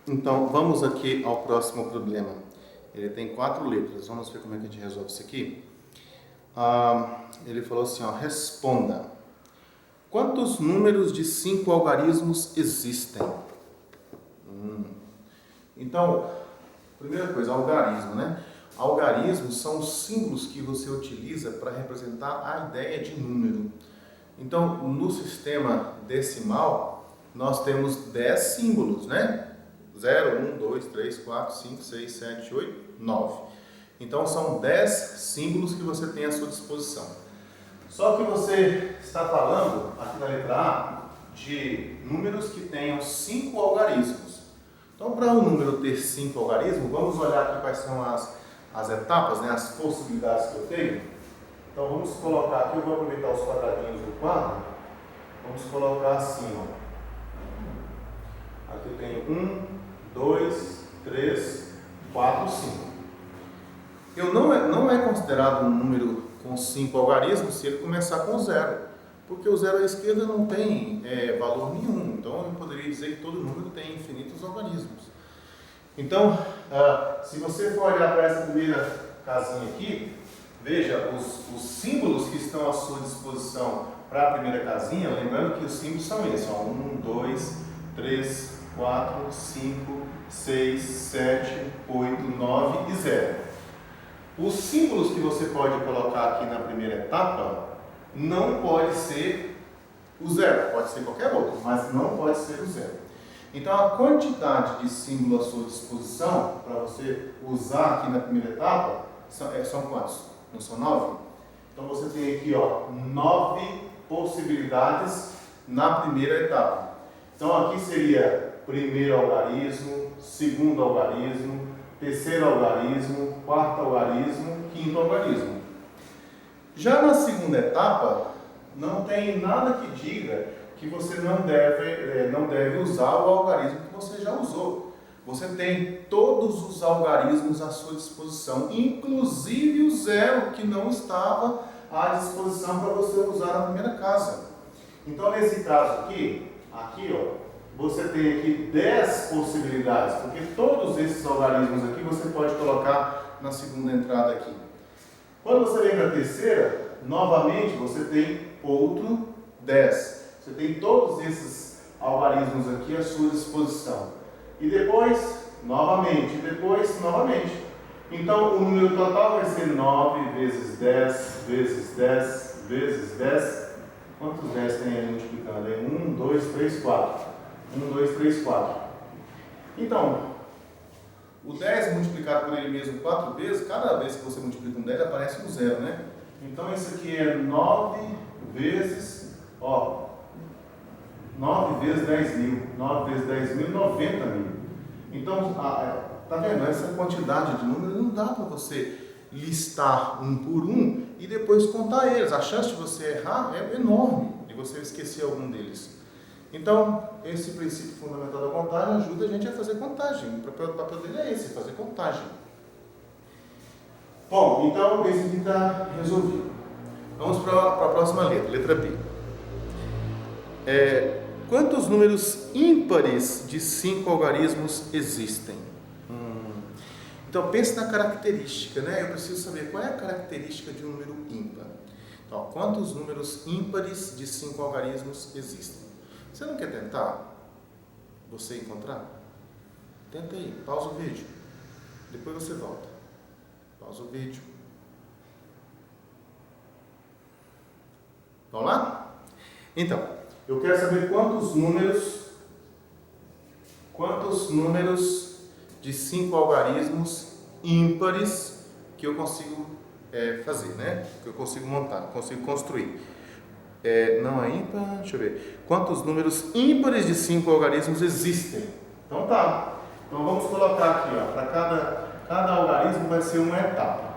Então, vamos aqui ao próximo problema. Ele tem 4 letras. Vamos ver como é que a gente resolve isso aqui. Ele falou assim, ó, responda. Quantos números de 5 algarismos existem? Então, primeira coisa, algarismo, né? Algarismos são os símbolos que você utiliza para representar a ideia de número. Então, no sistema decimal, nós temos 10 símbolos, né? 0, 1, 2, 3, 4, 5, 6, 7, 8, 9. Então, são 10 símbolos que você tem à sua disposição. Só que você está falando, aqui na letra A, de números que tenham 5 algarismos. Então, para um número ter 5 algarismos, vamos olhar aqui quais são as etapas, né, as possibilidades que eu tenho. Então, vamos colocar aqui, eu vou aproveitar os quadradinhos do quadro. Vamos colocar assim, ó. Aqui eu tenho 1, 2, 3, 4, 5. Não é considerado um número com 5 algarismos se ele começar com 0, porque o 0 à esquerda não tem valor nenhum, então eu poderia dizer que todo número tem infinitos algarismos. Então, se você for olhar para essa primeira casinha aqui, veja os símbolos que estão à sua disposição para a primeira casinha, lembrando que os símbolos são esses, 1, 2, 3, 4, 5, 6, 7, 8, 9 e 0. Os símbolos que você pode colocar aqui na primeira etapa não pode ser o 0, pode ser qualquer outro, mas não pode ser o 0. Então a quantidade de símbolo à sua disposição para você usar aqui na primeira etapa são quantos? Não são 9? Então você tem aqui 9 possibilidades na primeira etapa. Então aqui seria primeiro algarismo, segundo algarismo, terceiro algarismo, quarto algarismo, quinto algarismo. Já na segunda etapa, não tem nada que diga que você não deve usar o algarismo que você já usou. Você tem todos os algarismos à sua disposição, inclusive o 0 que não estava à disposição para você usar na primeira casa. Então, nesse caso aqui, você tem aqui 10 possibilidades, porque todos esses algarismos aqui você pode colocar na segunda entrada aqui. Quando você vem para a terceira, novamente você tem outro 10. Você tem todos esses algarismos aqui à sua disposição. E depois, novamente, novamente. Então, o número total vai ser 9 vezes 10, vezes 10, vezes 10. Quantos 10 tem aí multiplicando? 1, 2, 3, 4. 1, 2, 3, 4. Então, o 10 multiplicado por ele mesmo 4 vezes, cada vez que você multiplica um 10 aparece um 0, né? Então, isso aqui é 9 vezes, 9 vezes 10 mil. 9 vezes 10 mil, 90 mil. Então, tá vendo? Essa quantidade de números não dá para você listar um por um e depois contar eles. A chance de você errar é enorme, de você esquecer algum deles. Então, esse princípio fundamental da contagem ajuda a gente a fazer contagem. O papel dele é esse, fazer contagem. Bom, então esse aqui está resolvido. Vamos para a próxima letra, letra B. Quantos números ímpares de 5 algarismos existem? Então, pense na característica, né? Eu preciso saber qual é a característica de um número ímpar. Então, quantos números ímpares de 5 algarismos existem? Você não quer tentar você encontrar? Tenta aí, pausa o vídeo. Depois você volta. Pausa o vídeo. Vamos lá? Então, eu quero saber quantos números de 5 algarismos ímpares que eu consigo fazer, né? Que eu consigo montar, consigo construir. Não é ímpar, deixa eu ver. Quantos números ímpares de 5 algarismos existem? Então tá. Então vamos colocar aqui, para cada algarismo vai ser uma etapa.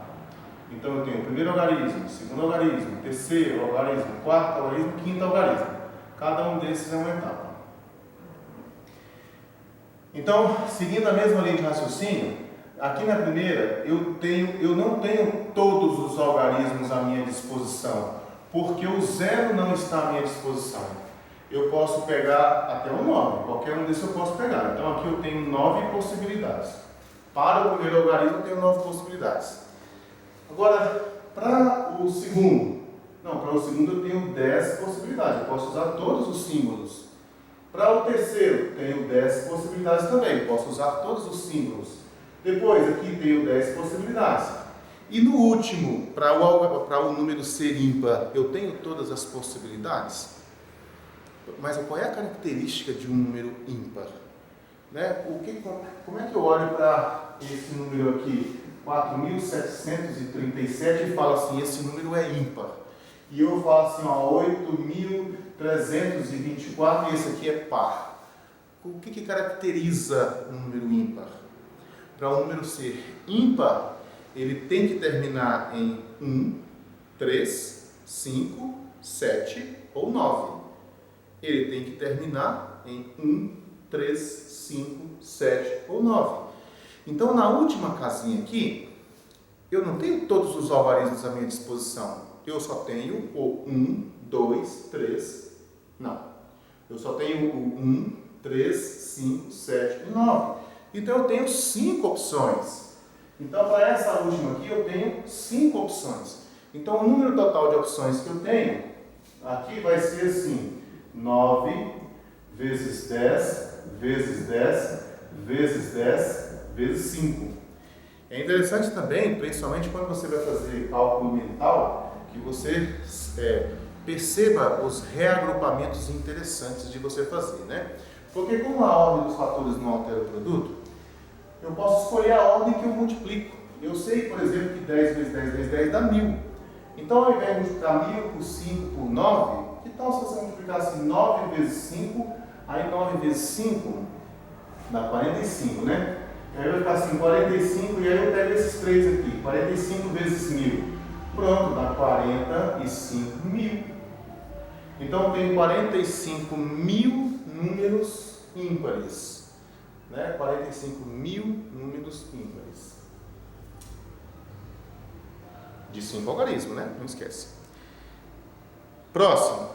Então eu tenho o primeiro algarismo, o segundo algarismo, o terceiro algarismo, o quarto algarismo, o quinto algarismo. Cada um desses é uma etapa. Então, seguindo a mesma linha de raciocínio, aqui na primeira eu não tenho todos os algarismos à minha disposição, porque o 0 não está à minha disposição. eu posso pegar até o 9. Qualquer um desses eu posso pegar. Então aqui eu tenho 9 possibilidades. Para o primeiro algarismo eu tenho 9 possibilidades. Agora, para o segundo eu tenho 10 possibilidades. Eu posso usar todos os símbolos. Para o terceiro, tenho 10 possibilidades também. Eu posso usar todos os símbolos. Depois, aqui tenho 10 possibilidades. E no último, para o número ser ímpar, eu tenho todas as possibilidades? Mas qual é a característica de um número ímpar? Né? Como é que eu olho para esse número aqui, 4.737, e falo assim, esse número é ímpar? E eu falo assim, 8.324, e esse aqui é par. O que caracteriza um número ímpar? Para um número ser ímpar, ele tem que terminar em 1, 3, 5, 7 ou 9. Ele tem que terminar em 1, 3, 5, 7 ou 9. Então, na última casinha aqui, eu não tenho todos os algarismos à minha disposição. Eu só tenho o 1, 2, 3, não. Eu só tenho o 1, 3, 5, 7 e 9. Então, eu tenho 5 opções. Então, para essa última aqui, eu tenho 5 opções. Então, o número total de opções que eu tenho, aqui vai ser assim, 9 vezes 10, vezes 10, vezes 10, vezes 5. É interessante também, principalmente quando você vai fazer cálculo mental, que você perceba os reagrupamentos interessantes de você fazer, né? Porque como a ordem dos fatores não altera o produto, eu posso escolher a ordem que eu multiplico. Eu sei, por exemplo, que 10 vezes 10 vezes 10 dá 1000. Então, ao invés de multiplicar 1000 por 5 por 9, que tal se você multiplicasse 9 vezes 5, aí 9 vezes 5 dá 45, né? Aí vai ficar assim, 45, e aí eu pego esses três aqui, 45 vezes 1000. Pronto, dá 45.000. Então, eu tenho 45.000 números ímpares. Né? 45.000 números ímpares. De 5 algarismos, né? Não esquece. Próximo.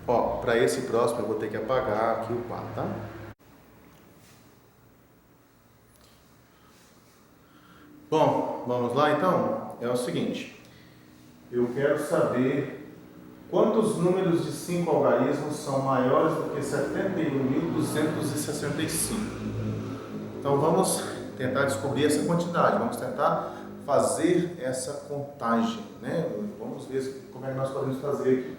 Ó, para esse próximo eu vou ter que apagar aqui o 4, tá? Bom, vamos lá então? É o seguinte. Eu quero saber quantos números de 5 algarismos são maiores do que 71.265. Então vamos tentar descobrir essa quantidade, vamos tentar fazer essa contagem, né? Vamos ver como é que nós podemos fazer aqui.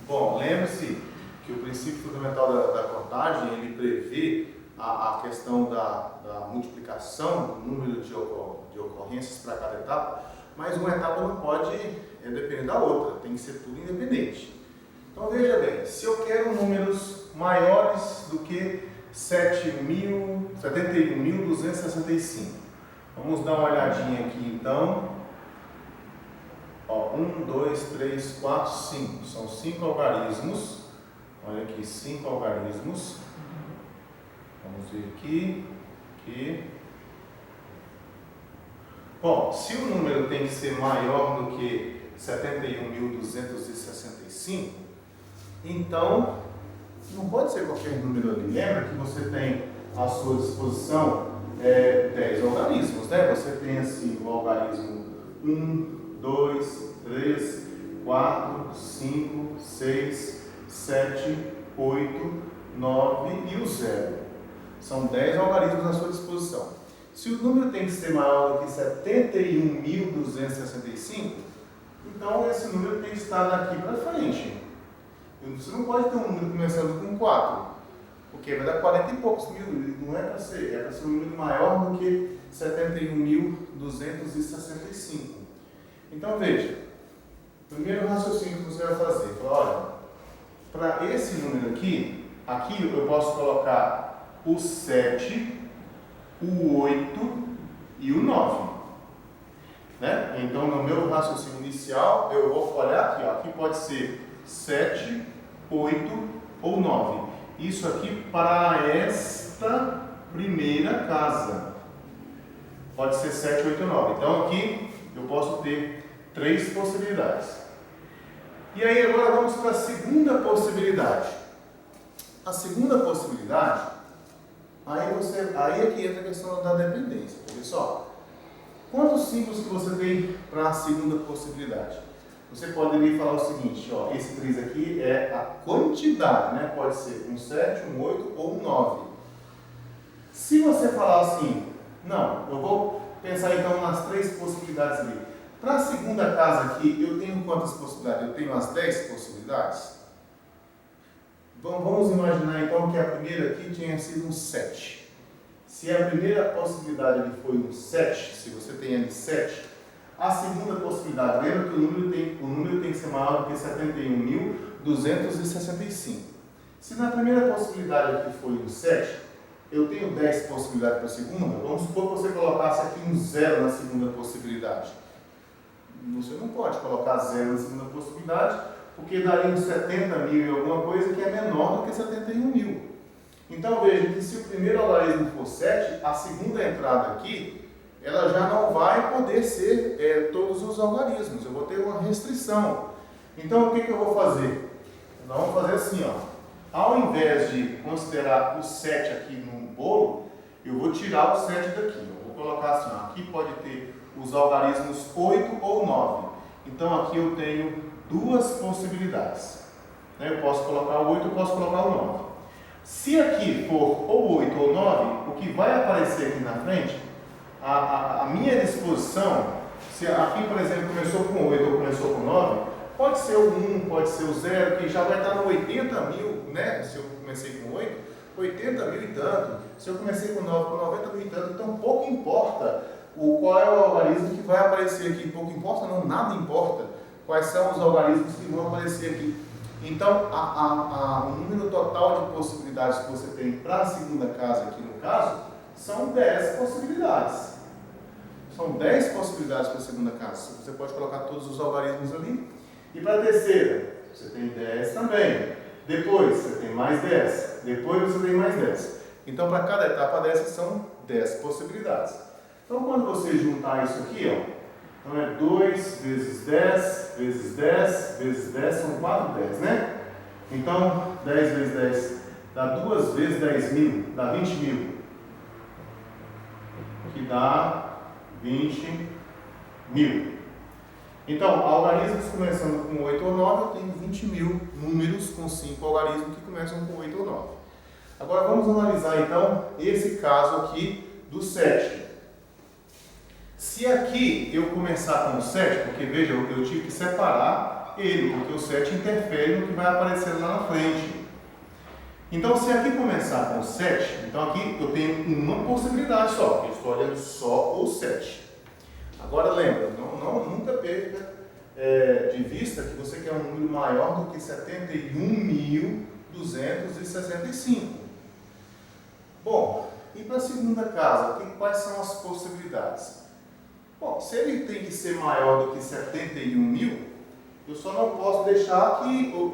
Bom, lembre-se que o princípio fundamental da contagem, ele prevê a questão da multiplicação do número de ocorrências para cada etapa, mas uma etapa não pode depender da outra, tem que ser tudo independente. Então veja bem, se eu quero números maiores do que 71.265, vamos dar uma olhadinha aqui então. Ó, 1, 2, 3, 4, 5. São 5 algarismos. Olha aqui, 5 algarismos. Vamos ver aqui. Aqui. Bom, se o número tem que ser maior do que 71.265, então não pode ser qualquer número ali. Lembra que você tem à sua disposição 10 algarismos, né? Você tem assim o algarismo 1, 2, 3, 4, 5, 6, 7, 8, 9 e o 0. São 10 algarismos à sua disposição. Se o número tem que ser maior do que 71.265, então esse número tem que estar daqui para frente. Você não pode ter um número começando com 4, porque vai dar 40 e poucos mil. Não é para ser, é para ser um número maior do que 71.265. Então veja, primeiro raciocínio que você vai fazer, olha, para esse número aqui eu posso colocar o 7, o 8 e o 9. Né? Então no meu raciocínio inicial eu vou olhar aqui, ó, aqui pode ser 7, 8 ou 9. Isso aqui para esta primeira casa. pode ser 7, 8, 9. Então aqui eu posso ter 3 possibilidades. E aí agora vamos para a segunda possibilidade. A segunda possibilidade, aí é que entra a questão da dependência. Pessoal, quantos símbolos que você tem para a segunda possibilidade? Você poderia falar o seguinte, ó, esse 3 aqui é a quantidade, né? Pode ser um 7, um 8 ou um 9. Se você falar assim, não, eu vou pensar então nas 3 possibilidades ali. Para a segunda casa aqui, eu tenho quantas possibilidades? Eu tenho as 10 possibilidades? Vamos imaginar então que a primeira aqui tinha sido um 7. Se a primeira possibilidade ali foi um 7, se você tem ali 7, a segunda possibilidade, lembra que o número tem que ser maior do que 71.265. Se na primeira possibilidade aqui foi um 7, eu tenho 10 possibilidades para a segunda, vamos supor que você colocasse aqui um 0 na segunda possibilidade. Você não pode colocar 0 na segunda possibilidade, porque daria uns 70 mil e alguma coisa que é menor do que 71 mil. Então veja que se o primeiro algarismo for 7, a segunda entrada aqui, ela já não vai poder ser todos os algarismos, eu vou ter uma restrição. Então o que eu vou fazer? Nós vamos fazer assim, ó. Ao invés de considerar o 7 aqui no bolo, eu vou tirar o 7 daqui. Eu vou colocar assim, ó. Aqui pode ter os algarismos 8 ou 9. Então aqui eu tenho 2 possibilidades. Eu posso colocar o 8, eu posso colocar o 9. Se aqui for ou 8 ou 9, o que vai aparecer aqui na frente, a minha disposição, se aqui, por exemplo, começou com 8 ou começou com 9, pode ser o 1, pode ser o 0, que já vai estar no 80 mil, né? Se eu comecei com 8, 80 mil e tanto. Se eu comecei com 9, com 90 mil e tanto. Então, pouco importa qual é o algarismo que vai aparecer aqui. Pouco importa, não, nada importa. Quais são os algarismos que vão aparecer aqui. Então, o número total de possibilidades que você tem para a segunda casa aqui no caso, são 10 possibilidades. São 10 possibilidades para a segunda casa. Você pode colocar todos os algarismos ali. E para a terceira, você tem 10 também. Depois, você tem mais 10. Depois, você tem mais 10. Então, para cada etapa dessas, são 10 possibilidades. Então, quando você juntar isso aqui, ó, então é 2 vezes 10, vezes 10, vezes 10, são 4 10, né? Então, 10 vezes 10 dá 2 vezes 10 mil, dá 20 mil. Que dá 20 mil. Então, algarismos começando com 8 ou 9, eu tenho 20 mil números com 5 algarismos que começam com 8 ou 9. Agora vamos analisar então esse caso aqui do 7. Se aqui eu começar com o 7, porque veja, eu tive que separar ele, porque o 7 interfere no que vai aparecer lá na frente. Então, se aqui começar com o 7, então aqui eu tenho uma possibilidade só, eu estou olhando só o 7. Agora lembra, nunca perca de vista que você quer um número maior do que 71.265. Bom, e para a segunda casa, quais são as possibilidades? Bom, se ele tem que ser maior do que 71 mil, eu só não posso deixar que o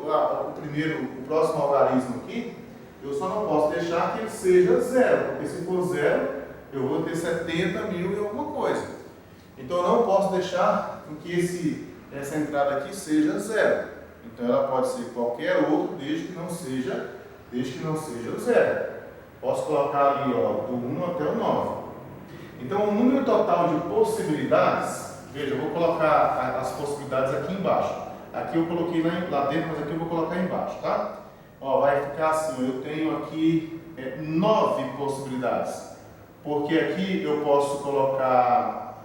próximo algarismo aqui, eu só não posso deixar que ele seja 0, porque se for 0, eu vou ter 70 mil e alguma coisa. Então eu não posso deixar que essa entrada aqui seja 0. Então ela pode ser qualquer outro, desde que não seja o 0. Posso colocar ali, ó, do 1 até o 9. Então o número total de possibilidades, veja, eu vou colocar as possibilidades aqui embaixo. Aqui eu coloquei lá dentro, mas aqui eu vou colocar embaixo, tá? Ó, vai ficar assim, eu tenho aqui 9 possibilidades. Porque aqui eu posso colocar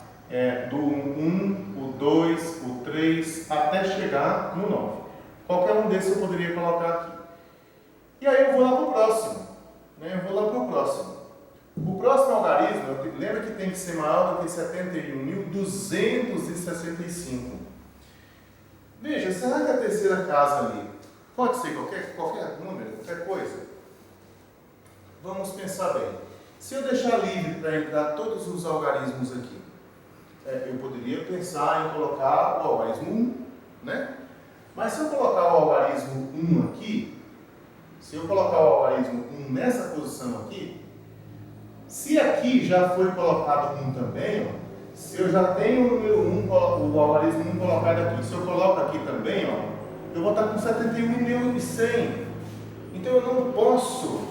do 1, o 2, o 3, até chegar no 9. Qualquer um desses eu poderia colocar aqui. E aí eu vou lá para o próximo. O próximo algarismo, lembra que tem que ser maior do que 71.265. Veja, será que a terceira casa ali pode ser qualquer número, qualquer coisa? Vamos pensar bem. Se eu deixar livre para entrar todos os algarismos aqui, eu poderia pensar em colocar o algarismo 1, né? Mas se eu colocar o algarismo 1 aqui, se eu colocar o algarismo 1 nessa posição aqui, Se aqui já foi colocado 1 também, ó, se eu já tenho o número 1, o algarismo 1 colocado aqui, se eu coloco aqui também, ó, eu vou estar com 71.100. Então eu não posso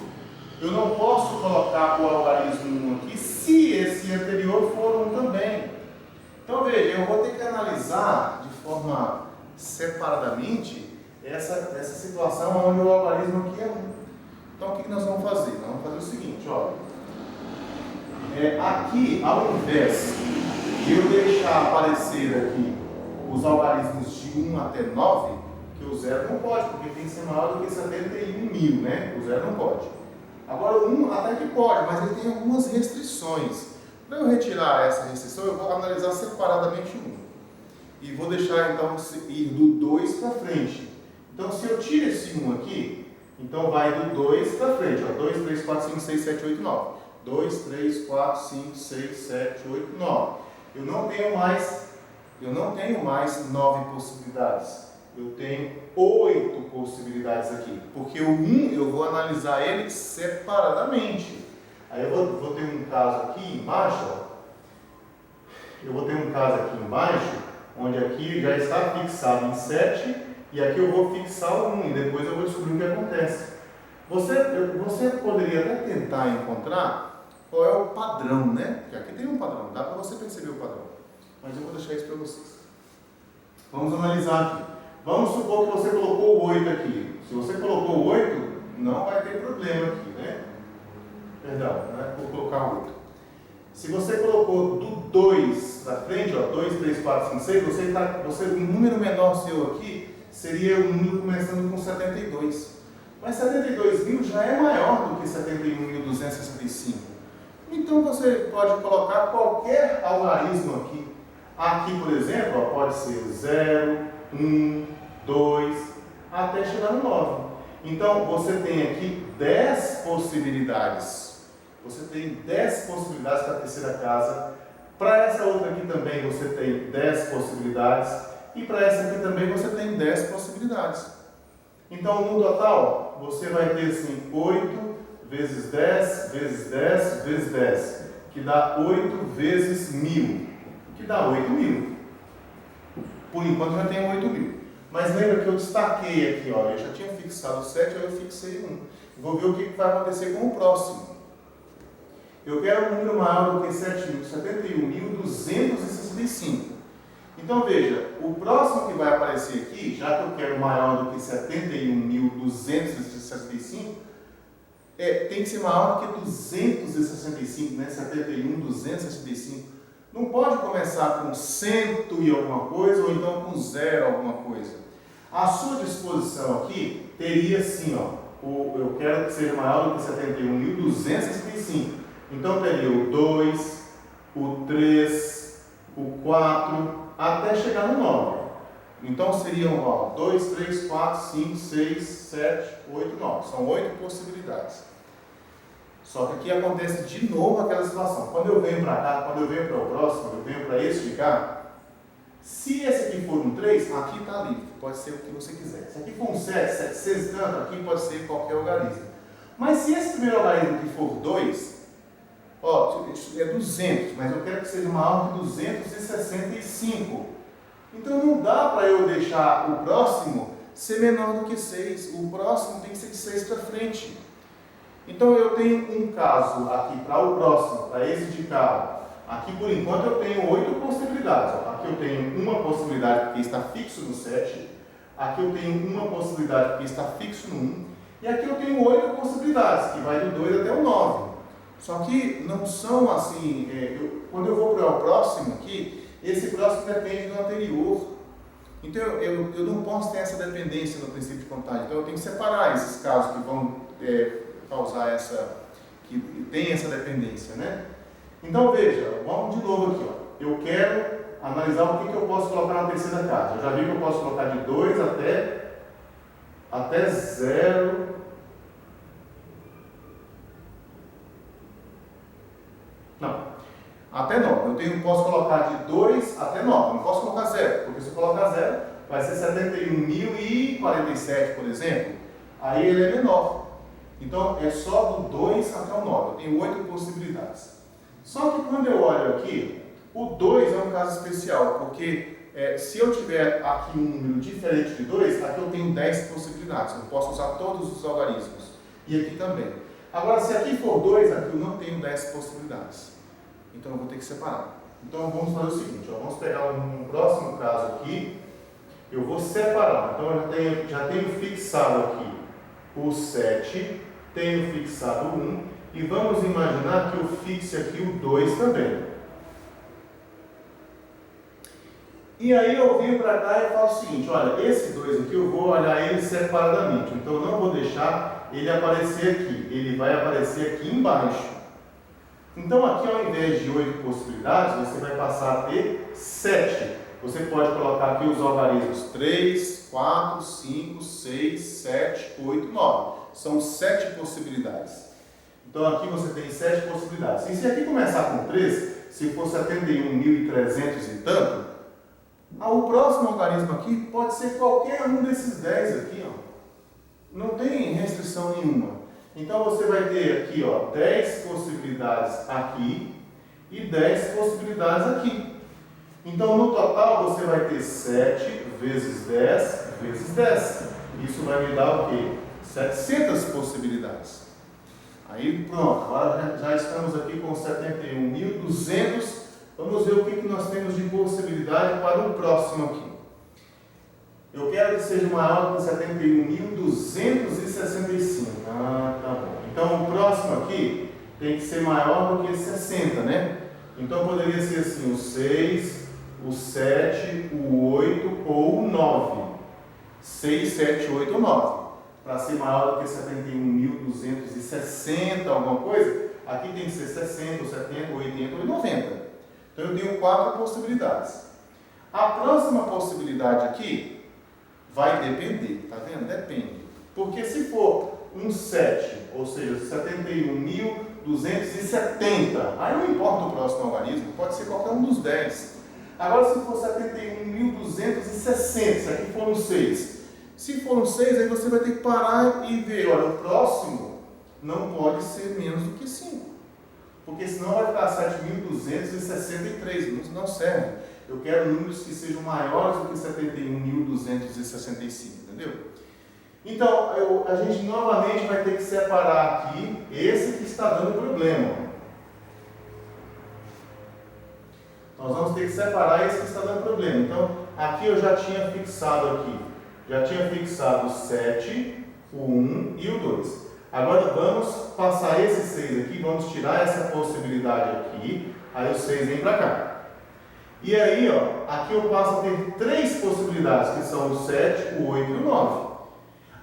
colocar o algarismo 1 aqui se esse anterior for 1 também. Então veja, eu vou ter que analisar de forma separadamente essa situação onde o algarismo aqui é 1. Então o que nós vamos fazer? Nós vamos fazer o seguinte, olha. Aqui, ao invés de eu deixar aparecer aqui os algarismos de 1 até 9, que o 0 não pode, porque tem que ser maior do que 71.000, né? O 0 não pode. Agora o 1 até que pode, mas ele tem algumas restrições. Para eu retirar essa restrição, eu vou analisar separadamente o 1. E vou deixar então ir do 2 para frente. Então se eu tiro esse 1 aqui, então vai do 2 para frente, ó, 2, 3, 4, 5, 6, 7, 8, 9. 2, 3, 4, 5, 6, 7, 8, 9. Eu não tenho mais 9 possibilidades. Eu tenho 8 possibilidades aqui. Porque o 1 eu vou analisar ele separadamente. Aí eu vou ter um caso aqui embaixo. Ó. Eu vou ter um caso aqui embaixo, onde aqui já está fixado em 7. E aqui eu vou fixar o 1. E depois eu vou descobrir o que acontece. Você poderia até tentar encontrar qual é o padrão, né? Porque aqui tem um padrão, dá para você perceber o padrão. Mas eu vou deixar isso para vocês. Vamos analisar aqui. Vamos supor que você colocou o 8 aqui. Se você colocou o 8, não vai ter problema aqui, né? Perdão, né? Vou colocar o 8. Se você colocou do 2 para frente, ó, 2, 3, 4, 5, 6, o número menor seu aqui seria o número começando com 72. Mas 72.000 já é maior do que 71.265. Então você pode colocar qualquer algarismo aqui. Aqui, por exemplo, ó, pode ser 0, 1, 2, até chegar no 9. Então você tem aqui 10 possibilidades. Você tem 10 possibilidades para a terceira casa. Para essa outra aqui também você tem 10 possibilidades. E para essa aqui também você tem 10 possibilidades. Então no total você vai ter assim 8 vezes 10, vezes 10, vezes 10, que dá 8 vezes 1.000, que dá 8.000. Por enquanto já tenho 8.000. Mas lembra que eu destaquei aqui, ó, eu já tinha fixado 7, aí eu fixei 1. Vou ver o que vai acontecer com o próximo. Eu quero um número maior do que 71.265. Então veja, o próximo que vai aparecer aqui, já que eu quero maior do que 71.265, tem que ser maior do que 265, né? 71.265. Não pode começar com 100 e alguma coisa, ou então com 0 alguma coisa. À sua disposição aqui, teria assim, ó, eu quero que seja maior do que 71.265. Então teria o 2, o 3, o 4, até chegar no 9. Então seriam, ó, 2, 3, 4, 5, 6, 7, 8, 9. São 8 possibilidades. Só que aqui acontece de novo aquela situação. Quando eu venho para cá, quando eu venho para o próximo, eu venho para esse de cá. Se esse aqui for um 3, aqui está livre. Pode ser o que você quiser. Se aqui for um 7, 6 tanto, aqui pode ser qualquer algarismo. Mas se esse primeiro algarismo aqui for 2, ó, é 200, mas eu quero que seja maior que 265. Então não dá para eu deixar o próximo ser menor do que 6. O próximo tem que ser de 6 para frente. Então eu tenho um caso aqui para o próximo, para esse de cá. Aqui por enquanto eu tenho 8 possibilidades. Ó. Aqui eu tenho uma possibilidade porque está fixo no 7. Aqui eu tenho uma possibilidade porque está fixo no 1. E aqui eu tenho 8 possibilidades, que vai do 2 até o 9. Só que não são assim, quando eu vou para o próximo aqui, esse próximo depende do anterior. Então eu não posso ter essa dependência no princípio de contagem. Então eu tenho que separar esses casos que vão causar que tem essa dependência, né? Então veja, vamos de novo aqui, ó. Eu quero analisar o que eu posso colocar na terceira casa. Eu já vi que eu posso colocar de 2 até 0. Não, até 9. Posso colocar de 2 até 9. Não posso colocar 0, porque se eu colocar 0, vai ser 71.047, por exemplo. Aí ele é menor. Então, é só do 2 até o 9. Eu tenho 8 possibilidades. Só que quando eu olho aqui, o 2 é um caso especial, porque se eu tiver aqui um número diferente de 2, aqui eu tenho 10 possibilidades. Eu posso usar todos os algarismos. E aqui também. Agora, se aqui for 2, aqui eu não tenho 10 possibilidades. Então, eu vou ter que separar. Então, vamos fazer o seguinte. Vamos pegar um próximo caso aqui. Eu vou separar. Então, eu já tenho fixado aqui o 7. Tenho fixado o 1. E vamos imaginar que eu fixe aqui o 2 também. E aí eu venho para cá e faço o seguinte, olha, esse 2 aqui eu vou olhar ele separadamente, então eu não vou deixar ele aparecer aqui, ele vai aparecer aqui embaixo. Então aqui ao invés de 8 possibilidades, você vai passar a ter 7. Você pode colocar aqui os algarismos 3, 4, 5, 6, 7, 8, 9. São 7 possibilidades. Então aqui você tem 7 possibilidades. E se aqui começar com 3, se for 71.300 e tanto, o próximo algarismo aqui pode ser qualquer um desses 10 aqui, ó. Não tem restrição nenhuma. Então você vai ter aqui, ó, 10 possibilidades aqui e 10 possibilidades aqui. Então no total você vai ter 7 vezes 10 vezes 10. Isso vai me dar o quê? 700 possibilidades. Aí pronto, agora já estamos aqui com 71.200. Vamos ver o que nós temos de possibilidade para o próximo aqui. Eu quero que seja maior que 71.265. Tá bom. Então o próximo aqui tem que ser maior do que 60, né? Então poderia ser assim, o 6, o 7, o 8 ou o 9. 6, 7, 8 ou 9. Para ser maior do que 71.260, alguma coisa, aqui tem que ser 60, 70, 80 ou 90. Então eu tenho 4 possibilidades. A próxima possibilidade aqui vai depender, tá vendo? Depende. Porque se for um 7, ou seja, 71.270, aí não importa o próximo algarismo, pode ser qualquer um dos 10. Agora se for 71.260, se aqui for um 6, se for um 6, aí você vai ter que parar e ver, olha, o próximo não pode ser menos do que 5. Porque senão vai ficar 7.263, não serve. Eu quero números que sejam maiores do que 71.265, entendeu? Então, a gente novamente vai ter que separar aqui esse que está dando problema. Nós vamos ter que separar esse que está dando problema. Então, aqui eu já tinha fixado o 7, o 1 e o 2. Agora vamos passar esse 6 aqui, vamos tirar essa possibilidade aqui, aí o 6 vem para cá. E aí, ó, aqui eu passo a ter 3 possibilidades, que são o 7, o 8 e o 9.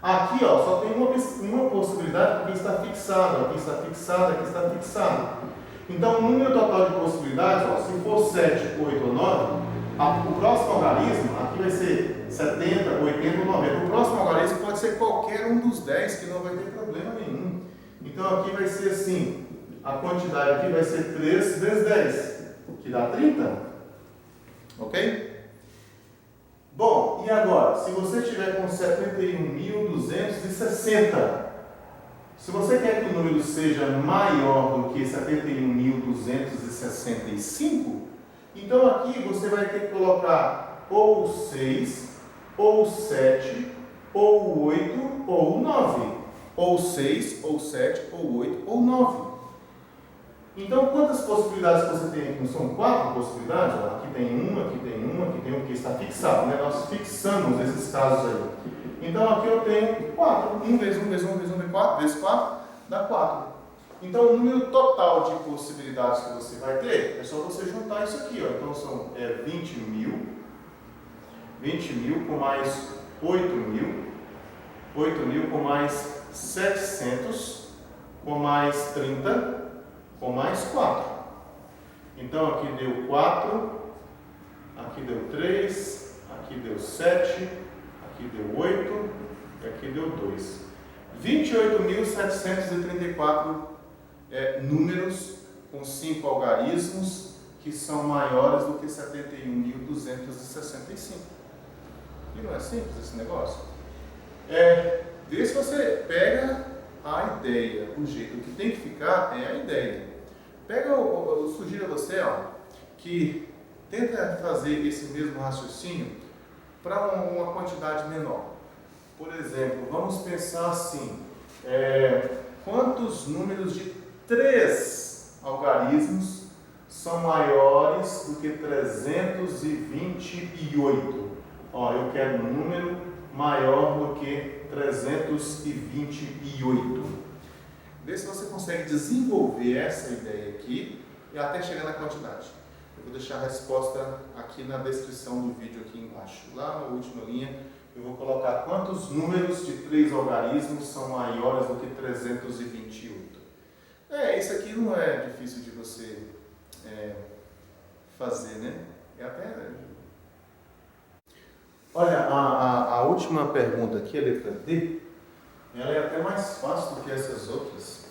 Aqui, ó, só tem uma possibilidade porque está fixado, aqui está fixado, aqui está fixado. Então, o número total de possibilidades, ó, se for 7, 8 ou 9, o próximo algarismo, aqui vai ser 70, 80 ou 90. O próximo algarismo pode ser qualquer um dos 10, que não vai ter problema nenhum. Então, aqui vai ser assim, a quantidade aqui vai ser 3 vezes 10, que dá 30. Ok? Bom, e agora, se você estiver com 71.260, se você quer que o número seja maior do que 71.265, então aqui você vai ter que colocar ou o 6, ou o 7, ou o 8, ou o 9. Ou 6, ou 7, ou 8, ou 9. Então, quantas possibilidades você tem aqui? São 4 possibilidades? Ó, aqui tem uma, aqui tem uma, aqui tem uma que está fixado, né? Nós fixamos esses casos aí. Então, aqui eu tenho 4. 1 vezes 1 vezes 1 vezes 1 vezes 4 vezes 4 dá 4. Então, o número total de possibilidades que você vai ter é só você juntar isso aqui, ó. Então, são 20.000 com mais 8.000, 8.000 com mais 700, com mais 30, com mais 4. Então aqui deu 4, aqui deu 3, aqui deu 7, aqui deu 8 e aqui deu 2. 28.734 números com 5 algarismos que são maiores do que 71.265. E não é simples esse negócio? Vê se você pega a ideia, o jeito que tem que ficar é a ideia. Eu sugiro a você, que tenta fazer esse mesmo raciocínio para uma quantidade menor. Por exemplo, vamos pensar assim, quantos números de 3 algarismos são maiores do que 328? Eu quero um número maior do que 328. Vê se você consegue desenvolver essa ideia aqui e até chegar na quantidade. Eu vou deixar a resposta aqui na descrição do vídeo aqui embaixo. Lá na última linha eu vou colocar quantos números de 3 algarismos são maiores do que 328. Isso aqui não é difícil de você fazer, né? Olha, a última pergunta aqui, a letra D, ela é até mais fácil do que essas outras.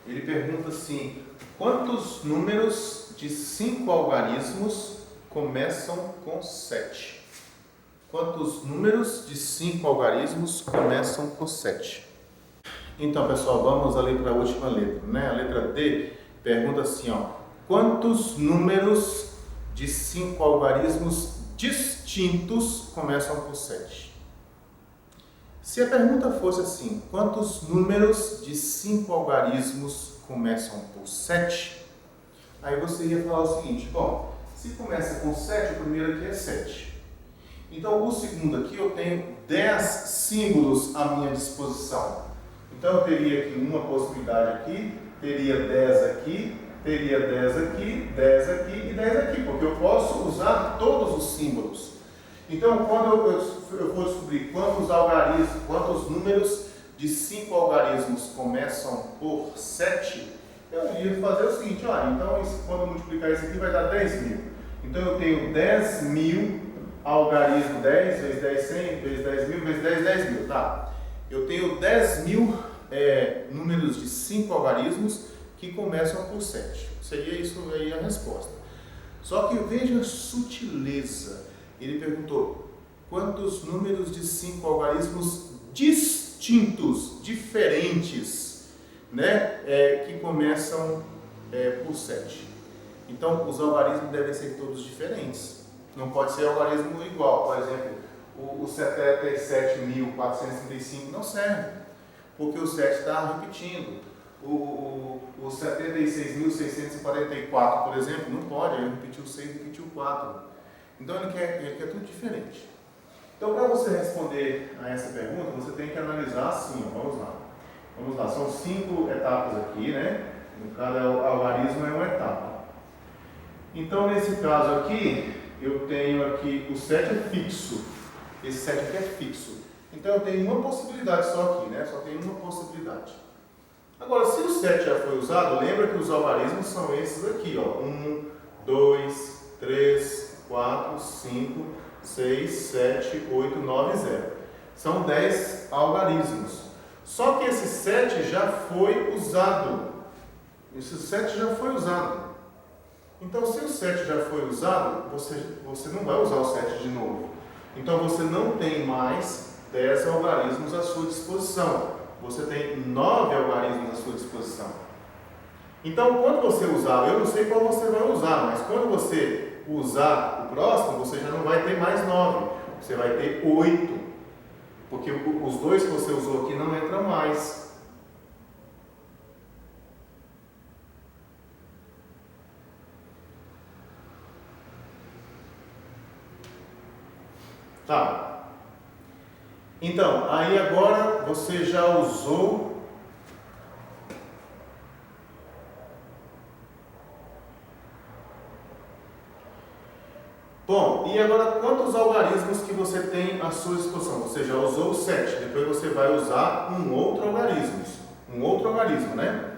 Ele pergunta assim, quantos números de 5 algarismos começam com 7? Quantos números de 5 algarismos começam com 7? Então, pessoal, vamos ali para a última letra, né? A letra D pergunta assim, quantos números de 5 algarismos distintos começam por 7? Se a pergunta fosse assim, quantos números de 5 algarismos começam por 7? Aí você ia falar o seguinte, se começa com 7, o primeiro aqui é 7. Então, o segundo aqui eu tenho 10 símbolos à minha disposição. Então, eu teria aqui uma possibilidade aqui, teria 10 aqui, teria 10 aqui, 10 aqui e 10 aqui, porque eu posso usar todos os símbolos. Então, quando eu for descobrir quantos números de 5 algarismos começam por 7, eu iria fazer o seguinte, então quando eu multiplicar isso aqui vai dar 10.000. Então, eu tenho 10.000 algarismos, 10 vezes 10, 100, vezes 10.000, vezes 10, 10.000, tá? Eu tenho 10.000 números de 5 algarismos que começam por 7. Seria isso aí a resposta. Só que veja a sutileza. Ele perguntou quantos números de 5 algarismos distintos, diferentes, né, que começam por 7. Então, os algarismos devem ser todos diferentes. Não pode ser algarismo igual. Por exemplo, o 77.435 não serve, porque o 7 está repetindo. O 76.644, por exemplo, não pode, ele repetiu 6, repetiu 4. Então ele quer tudo diferente. Então, para você responder a essa pergunta, você tem que analisar assim, vamos lá, são 5 etapas aqui, né? Cada algarismo é uma etapa. Então, nesse caso aqui, eu tenho aqui, o 7 é fixo, esse 7 aqui é fixo. Então, eu tenho uma possibilidade só aqui, né? Só tenho uma possibilidade. Agora, se o 7 já foi usado, lembra que os algarismos são esses aqui, 1, 2, 3, 4, 5, 6, 7, 8, 9, 0. São 10 algarismos. Só que esse 7 já foi usado. Esse 7 já foi usado. Então, se o 7 já foi usado, você não vai usar o 7 de novo. Então, você não tem mais 10 algarismos à sua disposição. Você tem 9 algarismos à sua disposição. Então, quando você usar, eu não sei qual você vai usar, mas quando você usar o próximo, você já não vai ter mais 9. Você vai ter 8. Porque os dois que você usou aqui não entram mais. Tá. Então, aí agora você já usou Bom, e agora quantos algarismos que você tem à sua disposição? Você já usou 7, depois você vai usar um outro algarismo, né?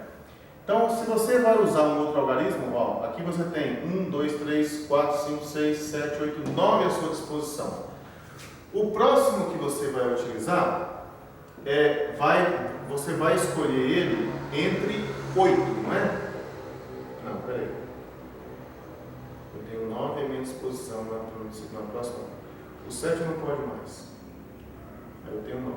Então, se você vai usar um outro algarismo, aqui você tem 1, 2, 3, 4, 5, 6, 7, 8, 9 à sua disposição. O próximo que você vai utilizar, você vai escolher ele entre 8, não é? Não, peraí. Eu tenho 9 à minha disposição na próxima. O 7 não pode mais. Aí eu tenho 9.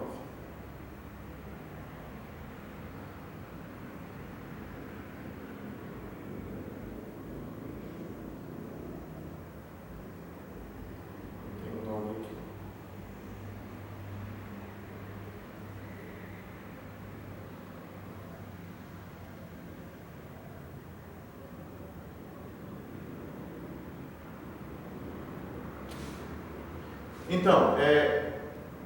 Então,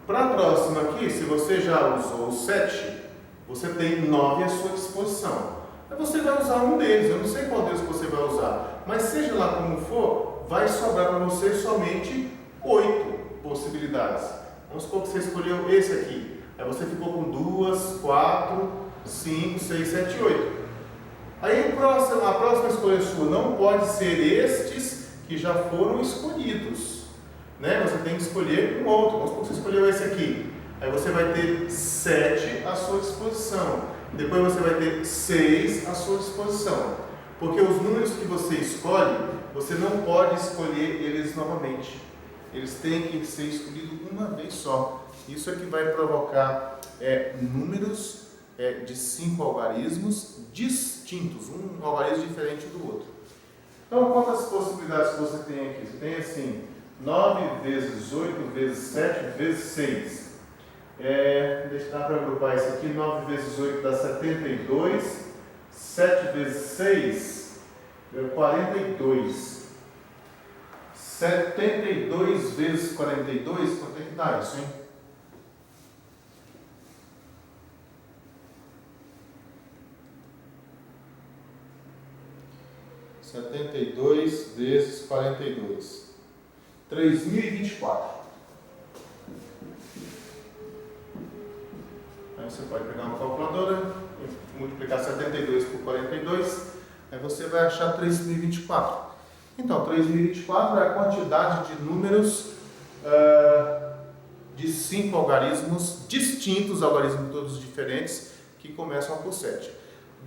para a próxima aqui, se você já usou o 7, você tem 9 à sua disposição. Aí você vai usar um deles, eu não sei qual deles você vai usar, mas seja lá como for, vai sobrar para você somente 8 possibilidades. Vamos supor que você escolheu esse aqui. Aí você ficou com 2, 4, 5, 6, 7, 8. Aí a próxima escolha sua não pode ser estes que já foram escolhidos, né? Você tem que escolher um outro. Vamos supor que você escolheu esse aqui. Aí você vai ter 7 à sua disposição. Depois você vai ter 6 à sua disposição. Porque os números que você escolhe, você não pode escolher eles novamente. Eles têm que ser escolhidos uma vez só. Isso é que vai provocar números de 5 algarismos distintos, um algarismo diferente do outro. Então, quantas possibilidades que você tem aqui? Você tem assim, 9 vezes 8 vezes 7 vezes 6. Deixa eu para agrupar isso aqui. 9 vezes 8 dá 72. 7 vezes 6 é 42. 72 vezes 42, quanto é que dá isso, hein? Setenta e dois vezes 42. 3.024. Aí você pode pegar uma calculadora, multiplicar 72 por 42, aí você vai achar 3.024. Então, 3.024 é a quantidade de números de 5 algarismos distintos, algarismos todos diferentes, que começam por 7.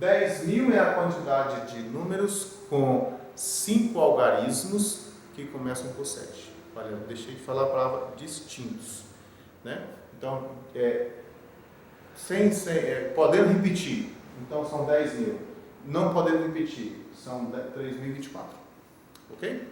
10.000 é a quantidade de números com 5 algarismos que começam por 7. Olha, eu deixei de falar a palavra distintos, né? Então, podendo repetir, então são 10.000. Não podendo repetir, são 3.024. Ok?